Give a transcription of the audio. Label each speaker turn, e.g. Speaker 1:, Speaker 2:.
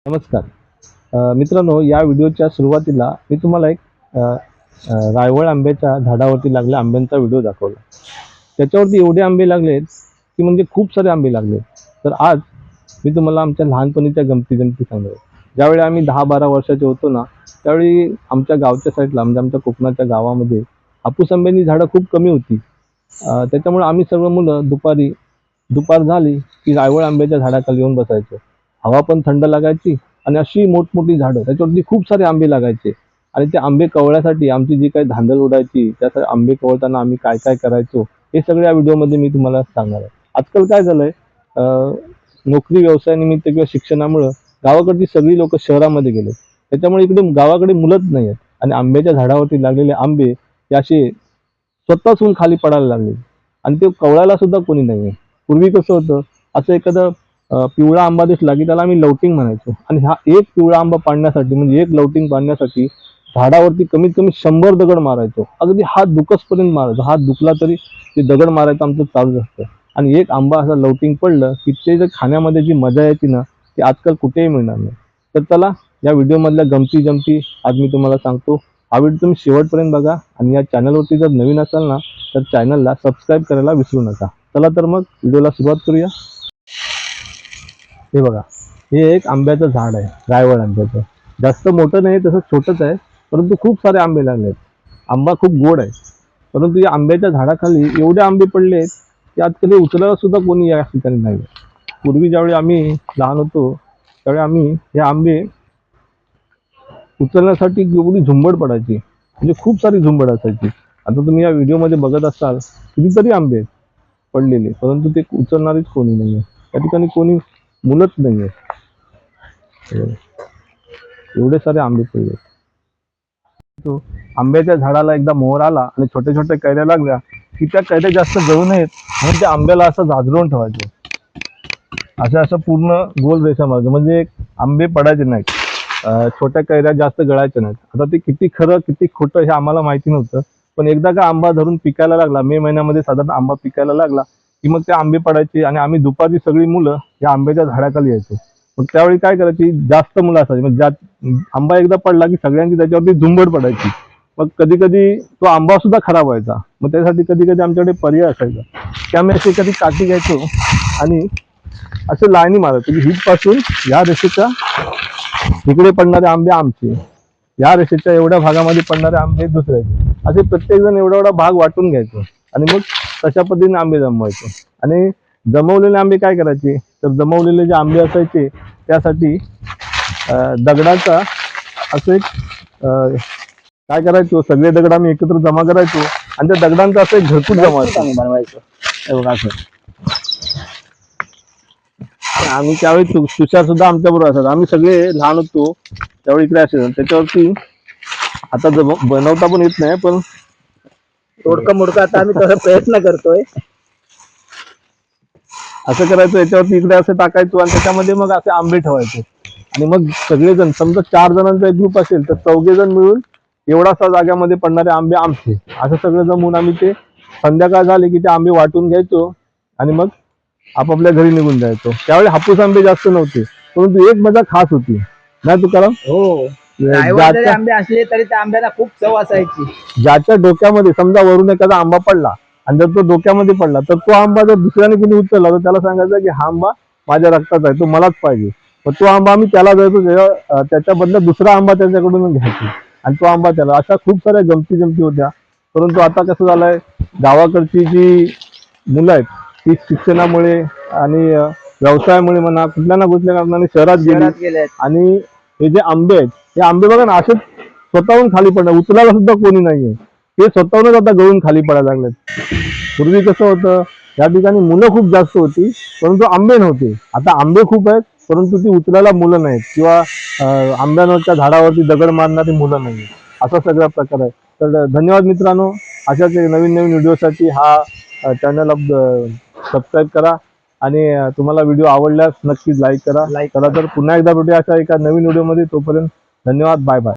Speaker 1: नमस्कार मित्रांनो, या व्हिडिओच्या सुरुवातीला मी तुम्हाला एक रायवळ आंब्याच्या झाडावरती लागल्या आंब्यांचा व्हिडिओ दाखवला. त्याच्यावरती एवढे आंबे लागलेत की म्हणजे खूप सारे आंबे लागले. तर आज मी तुम्हाला आमच्या लहानपणीच्या गमती सांगणार. ज्यावेळी आम्ही 10-12 वर्षाचे होतो ना, त्यावेळी आमच्या गावच्या साईडला म्हणजे आमच्या कोकणाच्या गावामध्ये हापूस आंब्याची झाडं खूप कमी होती. त्याच्यामुळे आम्ही सर्व मुलं दुपार झाली की रायवळ आंब्याच्या झाडाखाली येऊन बसायचो. हवा पण थंड लागायची आणि अशी मोठमोठी झाडं, त्याच्यावरती खूप सारे आंबे लागायचे. आणि ते आंबे कवळ्यासाठी आमची जी काही धांदल उडायची, त्या आंबे कवळताना आम्ही काय काय करायचो हे सगळं या व्हिडिओमध्ये मी तुम्हाला सांगणार आहे. आजकाल काय झालंय, नोकरी व्यवसायानिमित्त किंवा शिक्षणामुळं गावाकडची सगळी लोक शहरामध्ये गेले. त्याच्यामुळे इकडे गावाकडे मुलंच नाही आहेत आणि आंब्याच्या झाडावरती लागलेले आंबे हे असे स्वतःहून खाली पडायला लागले आणि ते कवळायला सुद्धा कोणी नाही आहे. पूर्वी कसं होतं, असं एखादं पिवळा आंबा दिसला की त्याला आम्ही लवटिंग म्हणायचो. आणि हा एक पिवळा आंबा पाडण्यासाठी म्हणजे एक लवटिंग पाडण्यासाठी झाडावरती कमीत कमी 100 दगड मारायचो. अगदी हात दुखसपर्यंत मारायचो. हात दुखला तरी ते दगड मारायचं आमचं चालूच असतं. आणि एक आंबा असं लवटिंग पडलं की ते जर खाण्यामध्ये जी मजा यायची ना, ती आजकाल कुठेही मिळणार नाही. तर चला, या व्हिडिओमधल्या गमती आज मी तुम्हाला सांगतो. हा व्हिडिओ तुम्ही शेवटपर्यंत बघा आणि या चॅनलवरती जर नवीन असाल ना, तर चॅनलला सबस्क्राईब करायला विसरू नका. चला तर मग व्हिडिओला सुरुवात करूया. हे बघा, हे एक आंब्याचं झाड आहे, रायवळ आंब्याचं. जास्त मोठं नाही, तसं छोटंच आहे, परंतु खूप सारे आंबे लागले आहेत. आंबा खूप गोड आहे, परंतु या आंब्याच्या झाडाखाली एवढे आंबे पडले की आजकाल हे उचलायला सुद्धा कोणी या ठिकाणी नाही. पूर्वी ज्यावेळी आम्ही लहान होतो त्यावेळी आम्ही हे आंबे उचलण्यासाठी एवढी झुंबड पडायची, म्हणजे खूप सारी झुंबड असायची. आता तुम्ही या व्हिडिओमध्ये बघत असाल कितीतरी आंबे पडलेले, परंतु ते उचलणारीच कोणी नाही आहे. त्या ठिकाणी कोणी मुलंच नाही आहे. एवढे सारे आंबे पडले. तो आंब्याच्या झाडाला एकदा मोहर आला आणि छोट्या छोट्या कैऱ्या लागल्या की त्या कैऱ्या जास्त गळू नयेत म्हणून त्या आंब्याला असं झाजरून ठेवायचे. असं पूर्ण गोल रेषा मारायचं, म्हणजे आंबे पडायचे नाहीत, छोट्या कैऱ्या जास्त गळायच्या नाहीत. आता ते किती खरं किती खोटं हे आम्हाला माहिती नव्हतं. पण एकदा का आंबा धरून पिकायला लागला, मे महिन्यामध्ये साधारण आंबा पिकायला लागला की मग ते आंबे पडायचे आणि आम्ही दुपारी सगळी मुलं या आंब्याच्या झाडाखाली यायचो. मग त्यावेळी काय करायची, जास्त मुलं असायची, म्हणजे आंबा एकदा पडला की सगळ्यांची त्याच्यावरती झुंबड पडायची. मग कधी कधी तो आंबा सुद्धा खराब व्हायचा. मग त्यासाठी कधी कधी आमच्याकडे पर्याय असायचा की आम्ही अशी एखादी काठी घ्यायचो आणि असं लाईनी मारायचो की हितपासून या रेषेच्या इकडे पडणारे आंबे आमचे, या रेषेच्या एवढ्या भागामध्ये पडणारे आंबे दुसऱ्याचे, असे प्रत्येक जण एवढा एवढा भाग वाटून घ्यायचो आणि मग तशा पद्धतीने आंबे जमवायचो. आणि जमवलेले आंबे काय करायचे, तर जमवलेले जे आंबे असायचे त्यासाठी दगडाचा असं एक काय करायचो, सगळे दगड आम्ही एकत्र जमा करायचो आणि त्या दगडांचा असं एक घरकुट बनवायचो. असं आम्ही त्यावेळी तुषार सुद्धा आमच्या बरोबर असतात. आम्ही सगळे लहान होतो त्यावेळी इकडे असायचो. त्याच्यावरती आता बनवता पण येत नाही, पण
Speaker 2: तोडकं मोडकं आता आम्ही तसा प्रयत्न करतोय.
Speaker 1: असं करायचं, याच्यावरती इकडे असं टाकायचो आणि त्याच्यामध्ये मग असे आंबे ठेवायचे. आणि मग सगळेजण, समजा 4 जणांचा एक ग्रुप असेल तर 4घे जण मिळून एवढासा जाग्यामध्ये पडणारे आंबे आमचे, असं सगळं जमून आम्ही ते संध्याकाळ झाली की ते आंबे वाटून घ्यायचो आणि मग आपापल्या घरी निघून जायचो. त्यावेळी हापूस आंबे जास्त नव्हते, परंतु एक मजा खास होती नाही तुकाराम?
Speaker 2: हो, आंबे असले तरी त्या आंब्याला खूप चव असायची.
Speaker 1: ज्याच्या डोक्यामध्ये समजा वरून एखादा आंबा पडला आणि जर तो डोक्यामध्ये पडला तर तो आंबा जर दुसऱ्याने कोणी उचलला तर त्याला सांगायचं की हा आंबा माझ्या रक्ताचा आहे, तो मलाच पाहिजे. मग तो आंबा आम्ही त्याला जायचो, त्याच्या बदल्यात दुसरा आंबा त्याच्याकडून घ्यायचो आणि तो आंबा त्याला. अशा खूप साऱ्या गमती होत्या. परंतु आता कसं झालंय, गावाकडची जी मुलं आहेत ती शिक्षणामुळे आणि व्यवसायामुळे म्हणा कुठल्या ना कुठल्या कारणाने शहरात गेली. आणि हे जे आंबे आहेत, हे आंबे बघा ना असेच स्वतःहून खाली पडणार, उचलायला सुद्धा कोणी नाहीये. ते स्वतःहूनच आता गळून खाली पडायला लागलेत. पूर्वी कसं होतं, या ठिकाणी मुलं खूप जास्त होती परंतु आंबे नव्हते. आता आंबे खूप आहेत परंतु ती उचलायला मुलं नाहीत किंवा आंब्यांवरच्या झाडावरती दगड मारणारी मुलं नाही, असा सगळा प्रकार आहे. तर धन्यवाद मित्रांनो. अशाच नवीन व्हिडिओसाठी हा चॅनल सबस्क्राईब करा आणि तुम्हाला व्हिडिओ आवडल्यास नक्कीच लाईक करा. चला तर पुन्हा एकदा भेटूया अशा एका नवीन व्हिडिओमध्ये. तोपर्यंत धन्यवाद, बाय बाय.